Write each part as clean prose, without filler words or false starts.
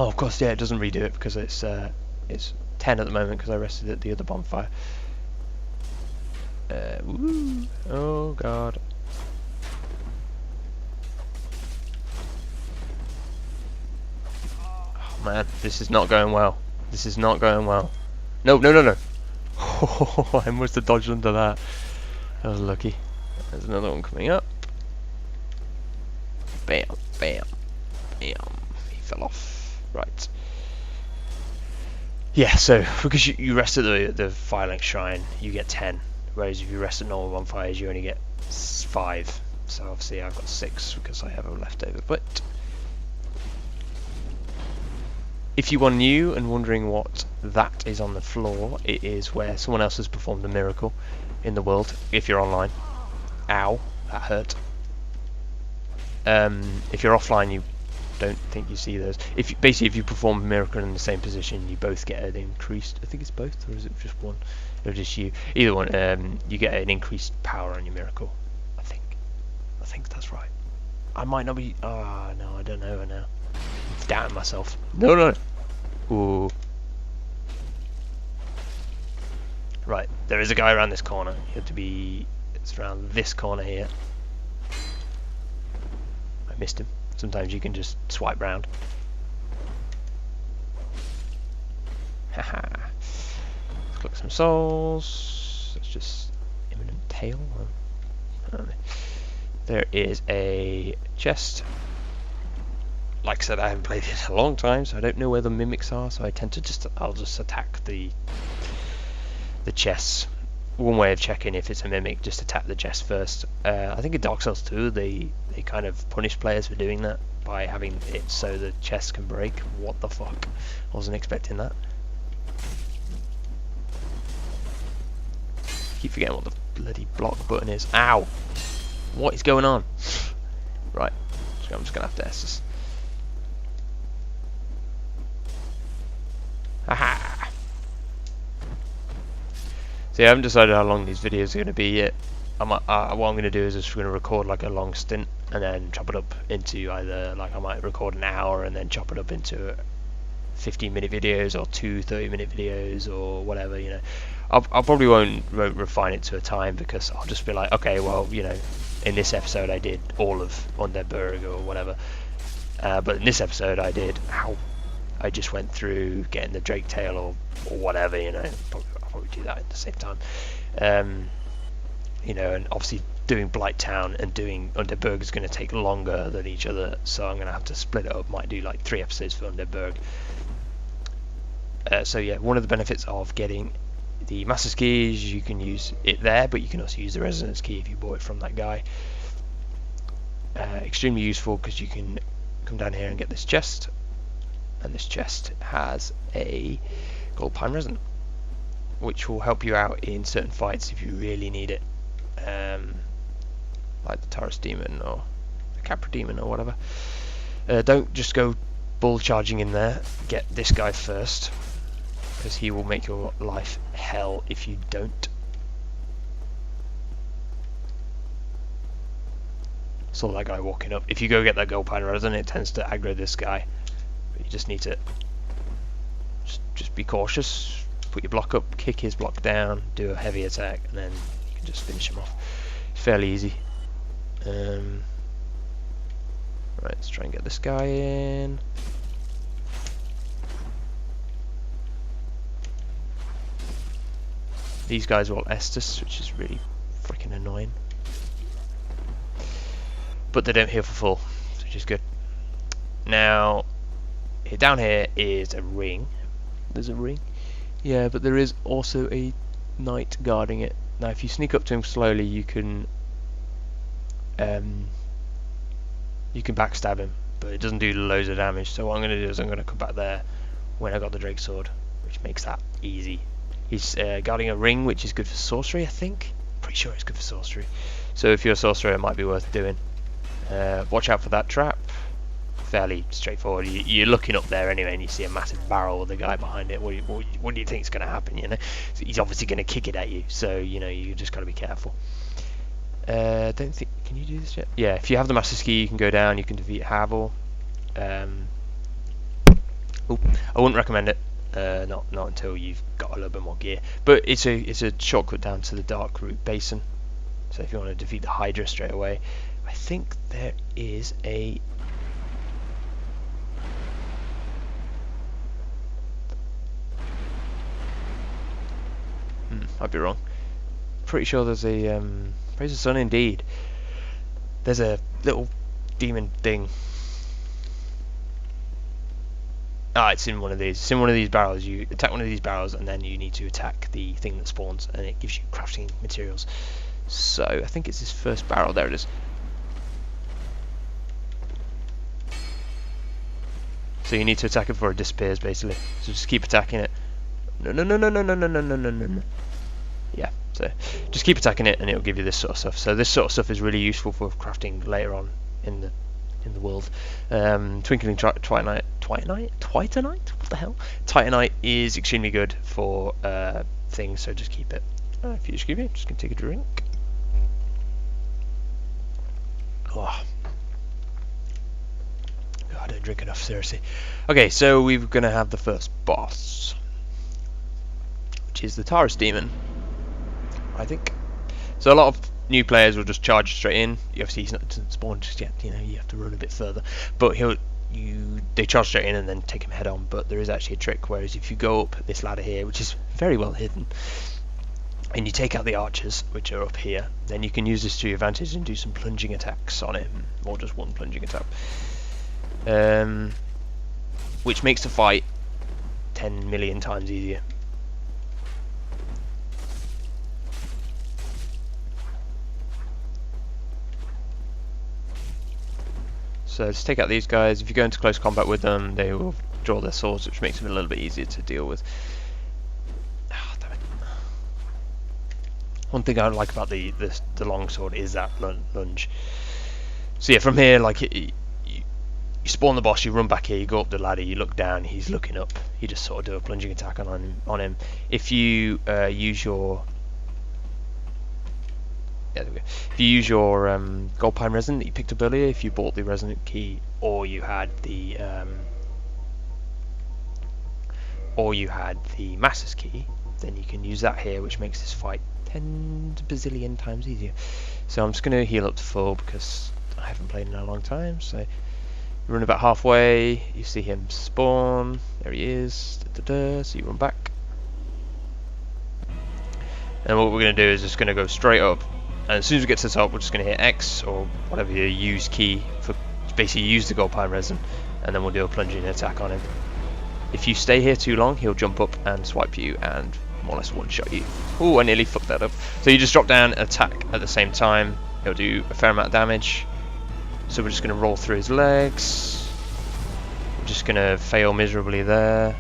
Oh, of course, yeah, it doesn't redo it because it's 10 at the moment because I rested at the other bonfire. Woo. Oh god. Oh man, this is not going well. This is not going well. No, no, no, no. Oh, I must have dodged under that. That was lucky. There's another one coming up. Bam, bam, bam. He fell off. Right. Yeah, so because you rest at the fire length shrine, you get 10. Whereas if you rest at normal bonfires, you only get 5. So obviously I've got 6 because I have a leftover. But if you are new and wondering what that is on the floor, it is where someone else has performed a miracle in the world. If you're online, ow, that hurt. If you're offline, you don't think you see those. Basically, if you perform a miracle in the same position, you both get an increased. I think it's both, or is it just one? Or just you? Either one. You get an increased power on your miracle. I think that's right. I might not be. Ah, no, I don't know now. I'm doubting myself. No, no. Ooh. Right, there is a guy around this corner. You have to be. It's around this corner here. I missed him. Sometimes you can just swipe round. Haha. Let's collect some souls. That's just imminent tail. There is a chest. Like I said, I haven't played it in a long time, so I don't know where the mimics are. So I tend to I'll just attack the chests. One way of checking if it's a mimic, just attack the chest first. I think in Dark Souls 2 they kind of punish players for doing that by having it so the chest can break. What the fuck? I wasn't expecting that. Keep forgetting what the bloody block button is. Ow! What is going on? Right, so I'm just gonna have to S this. Aha! So yeah, I haven't decided how long these videos are going to be yet. What I'm going to do is just going to record like a long stint and then chop it up into either, like I might record an hour and then chop it up into 15-minute videos or 2 30-minute videos or whatever, you know. I probably won't refine it to a time because I'll just be like, okay, well, you know, in this episode I did all of Undead Burg or whatever. But in this episode I just went through getting the Drake tail or whatever, you know. I'll probably do that at the same time. You know, and obviously doing Blighttown and doing Undead Burg is going to take longer than each other, so I'm going to have to split it up. Might do like 3 episodes for Undead Burg. So yeah, one of the benefits of getting the Master's Key is you can use it there, but you can also use the Resonance Key if you bought it from that guy. Extremely useful because you can come down here and get this chest, and this chest has a gold pine resin, which will help you out in certain fights if you really need it, like the Taurus Demon or the Capra Demon or whatever. Don't just go bull charging in there. Get this guy first, because he will make your life hell if you don't. Saw that guy walking up. If you go get that gold pine resin, it tends to aggro this guy. But you just need to just be cautious. Put your block up, kick his block down, do a heavy attack, and then you can just finish him off. It's fairly easy. Right, let's try and get this guy in. These guys are all Estus, which is really freaking annoying. But they don't heal for full, which is good. Now, down here is a ring. There's a ring. Yeah, but there is also a knight guarding it. Now, if you sneak up to him slowly, you can backstab him, but it doesn't do loads of damage. So what I'm going to do is I'm going to come back there when I got the Drake Sword, which makes that easy. He's guarding a ring, which is good for sorcery, I think. Pretty sure it's good for sorcery. So if you're a sorcerer, it might be worth doing. Watch out for that trap. Fairly straightforward. You're looking up there anyway, and you see a massive barrel with a guy behind it. What do you think is going to happen? You know, so he's obviously going to kick it at you. So you know, you just got to be careful. Don't think. Can you do this yet? Yeah. If you have the Master's Key, you can go down. You can defeat Havel. Ooh, I wouldn't recommend it. Not until you've got a little bit more gear. But it's a shortcut down to the Dark Root Basin. So if you want to defeat the Hydra straight away, I think there is a. I'd be wrong. Pretty sure there's a praise the sun indeed. There's a little demon thing. It's in one of these. It's in one of these barrels. You attack one of these barrels, and then you need to attack the thing that spawns, and it gives you crafting materials. So I think it's this first barrel. There it is. So you need to attack it before it disappears, basically. So just keep attacking it. No. Yeah. So just keep attacking it, and it'll give you this sort of stuff. So this sort of stuff is really useful for crafting later on in the world. Twinkling Titanite. What the hell? Titanite is extremely good for things. So just keep it. If you excuse me, I'm just gonna take a drink. Oh. I don't drink enough, seriously. Okay, so we're gonna have the first boss, which is the Taurus demon, I think. So a lot of new players will just charge straight in. Obviously he's not spawned just yet, you know, you have to run a bit further. But they charge straight in and then take him head on. But there is actually a trick, whereas if you go up this ladder here, which is very well hidden, and you take out the archers, which are up here, then you can use this to your advantage and do some plunging attacks on him, or just one plunging attack. Which makes the fight 10 million times easier. So let's take out these guys. If you go into close combat with them, they will draw their swords, which makes them a little bit easier to deal with. Oh, damn it. One thing I like about the long sword is that lunge. So yeah, from here, like you spawn the boss, you run back here, you go up the ladder, you look down, he's looking up. You just sort of do a plunging attack on him. If you use your gold pine resin that you picked up earlier, if you bought the resonant key, or you had the master's key, then you can use that here, which makes this fight 10 bazillion times easier. So I'm just going to heal up to full because I haven't played in a long time. So you run about halfway, you see him spawn, there he is, so you run back, and what we're going to do is just going to go straight up. And as soon as we get to the top, we're just going to hit X or whatever your use key for, basically use the gold pine resin, and then we'll do a plunging attack on him. If you stay here too long, he'll jump up and swipe you and more or less one-shot you. Oh, I nearly fucked that up. So you just drop down and attack at the same time. He'll do a fair amount of damage. So we're just going to roll through his legs. We're just going to fail miserably there.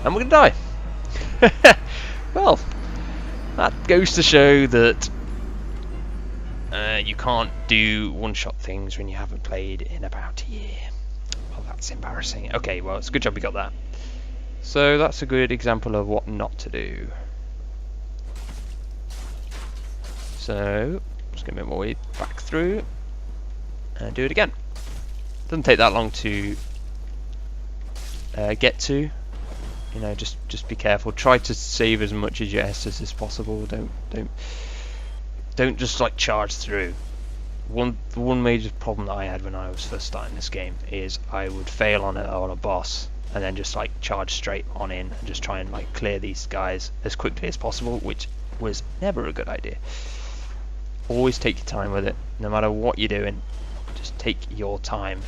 And we're going to die. Well, that goes to show that you can't do one-shot things when you haven't played in about a year. Well, that's embarrassing. Okay, well, it's a good job we got that. So that's a good example of what not to do. So, just going to make my way back through and do it again. Doesn't take that long to get to. You know, just be careful. Try to save as much of your Estus as possible. Don't just like charge through. One major problem that I had when I was first starting this game is I would fail on a boss and then just like charge straight on in and just try and like clear these guys as quickly as possible, which was never a good idea. Always take your time with it, no matter what you're doing. Just take your time,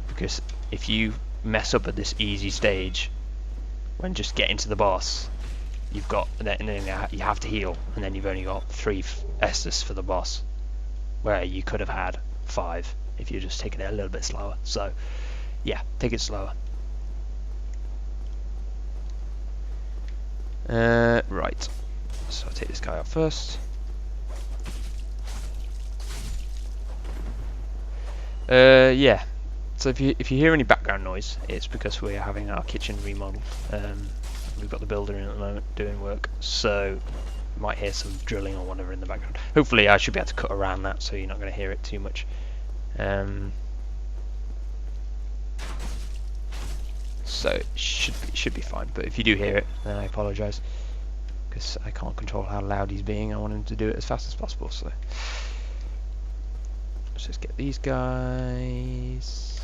because if you mess up at this easy stage when just getting to the boss, you've got, and then you have to heal, and then you've only got 3 Estus for the boss, where you could have had 5 if you're just taking it a little bit slower. So yeah, take it slower. Right, so I'll take this guy out first. Yeah, so if you hear any background noise, it's because we're having our kitchen remodeled. We've got the builder in at the moment doing work, so you might hear some drilling or whatever in the background. Hopefully I should be able to cut around that so you're not going to hear it too much. So it should be fine. But if you do hear it, then I apologise, because I can't control how loud he's being. I want him to do it as fast as possible. So let's just get these guys.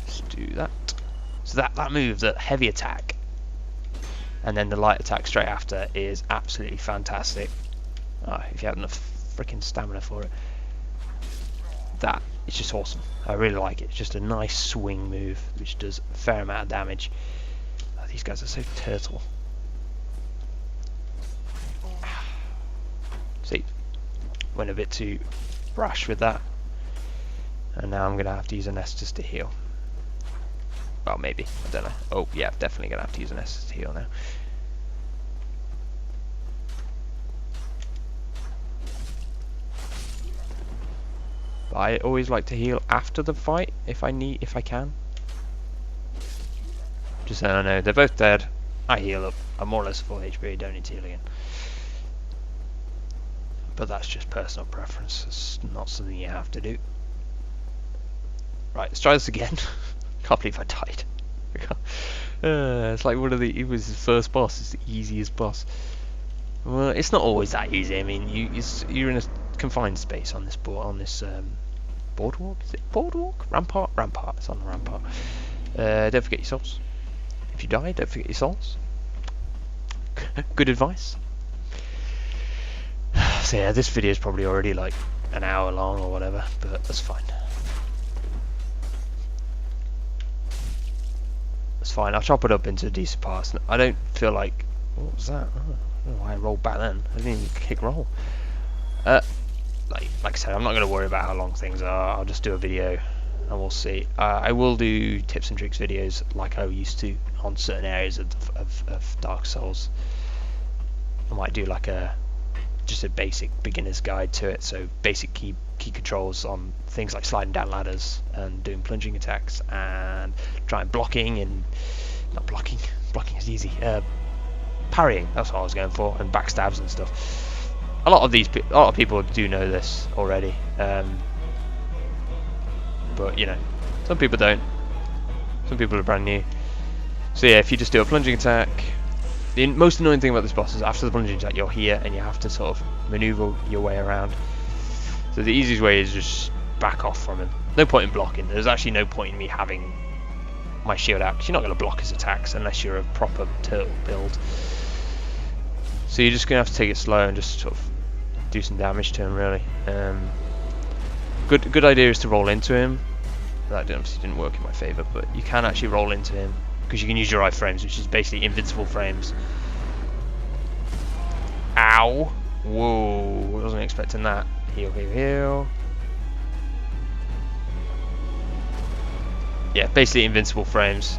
Let's do that. So that move, that heavy attack, and then the light attack straight after, is absolutely fantastic. If you have enough freaking stamina for it, that is just awesome. I really like it. It's just a nice swing move which does a fair amount of damage. These guys are so turtle. See, went a bit too rash with that, and now I'm gonna have to use an Estus to heal. Well, maybe, I don't know. Oh yeah, definitely gonna have to use an Estus to heal now. But I always like to heal after the fight if I can. Just so I know, they're both dead. I heal up. I'm more or less full HP. Don't need to heal again. But that's just personal preference. It's not something you have to do. Right, let's try this again. Can't believe I died. It's like one of the. It was his first boss. It's the easiest boss. Well, it's not always that easy. I mean, you're in a confined space on this boardwalk. Is it boardwalk? Rampart. It's on the rampart. Don't forget your souls. If you die, don't forget your souls. Good advice. So yeah, this video is probably already like an hour long or whatever, but that's fine. That's fine. I'll chop it up into decent parts. I don't feel like. What was that? Oh, I don't know why I rolled back then. I didn't even kick roll. Like I said, I'm not going to worry about how long things are. I'll just do a video and we'll see. I will do tips and tricks videos like I used to on certain areas of Dark Souls. I might do like just a basic beginner's guide to it, so basic key controls on things like sliding down ladders and doing plunging attacks and trying blocking and not blocking is easy, parrying, that's what I was going for, and backstabs and stuff. A lot of people do know this already, but you know, some people don't. Some people are brand new. So yeah, if you just do a plunging attack, the most annoying thing about this boss is after the plunging attack you're here and you have to sort of maneuver your way around. So the easiest way is just back off from him. No point in blocking. There's actually no point in me having my shield out, because you're not going to block his attacks unless you're a proper turtle build. So you're just going to have to take it slow and just sort of do some damage to him, really. Good idea is to roll into him. That obviously didn't work in my favour, but you can actually roll into him because you can use your iframes, which is basically invincible frames. Ow! Whoa! I wasn't expecting that. Heal, heal, heal. Yeah, basically invincible frames.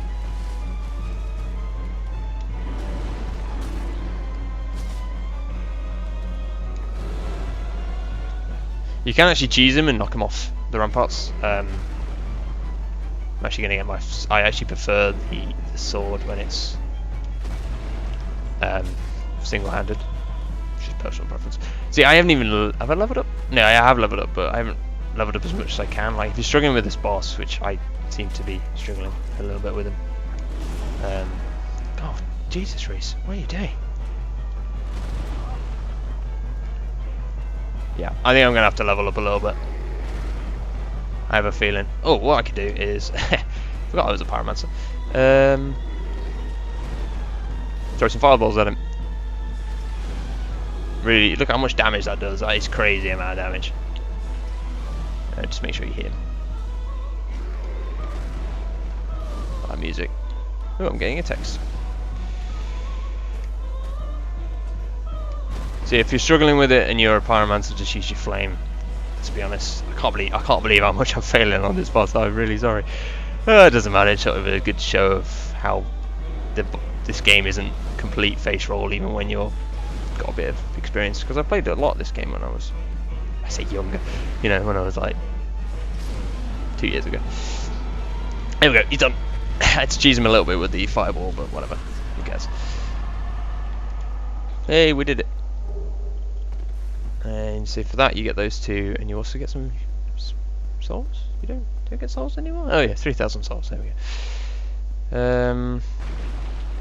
You can actually cheese him and knock him off the ramparts. I'm actually going to get I actually prefer the sword when it's single-handed. Just personal preference. See, I haven't even have I leveled up? No, I have leveled up, but I haven't leveled up as much as I can. Like, if you're struggling with this boss, which I seem to be struggling a little bit with him. Oh, Jesus, Reece, what are you doing? Yeah, I think I'm gonna have to level up a little bit. I have a feeling. Oh, what I could do is forgot I was a pyromancer. Throw some fireballs at him. Really, look how much damage that does. That is crazy amount of damage. Just make sure you hit him. That music. Oh, I'm getting a text. See, if you're struggling with it and you're a pyromancer, just use your flame. To be honest, I can't believe how much I'm failing on this boss. I'm really sorry. It doesn't matter. It's sort of a good show of how this game isn't complete face roll, even when you're got a bit of experience. Because I played a lot of this game when I was, I say younger, you know, when I was like 2 years ago. There we go. He's done. I had to cheese him a little bit with the fireball, but whatever. Who cares? Hey, we did it. And so for that you get those two, and you also get some souls. You don't? Do I get souls anymore? Oh yeah, 3,000 souls. There we go.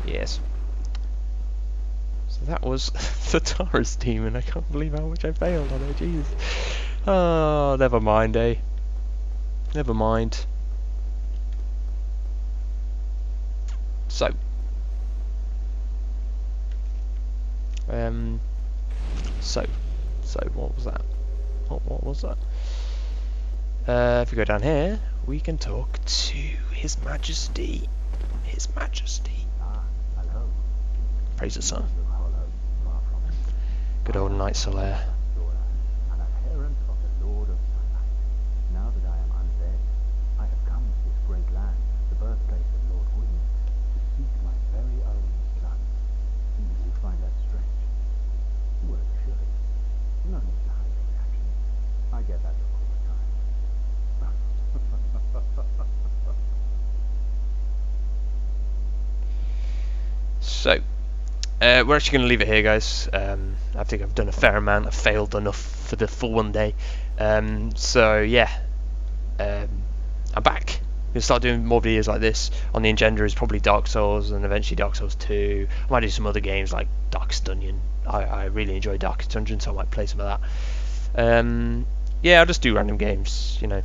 Yes. So that was the Taurus demon. I can't believe how much I failed on it. Jesus. Oh, never mind, eh? Never mind. So. So what was that? What was that? If we go down here, we can talk to His Majesty. His Majesty. Hello. Praise the sun. Good old Knight Solaire. An adherent of the Lord of Sunlight. Now that I am undead, I have come to this great land, the birthplace of Lord Wind, to seek my very own son. You will find that strange. Well, surely. No need to hide your reaction. I get that look all the time. So, we're actually going to leave it here, guys. I think I've done a fair amount. I've failed enough for the full one day. So, yeah. I'm back. I'm going to start doing more videos like this. On the agenda is probably Dark Souls and eventually Dark Souls 2. I might do some other games like Darkest Dungeon. I really enjoy Darkest Dungeon, so I might play some of that. Yeah, I'll just do random games, you know.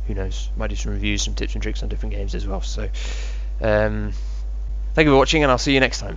Who knows? Might do some reviews, some tips and tricks on different games as well. So, thank you for watching, and I'll see you next time.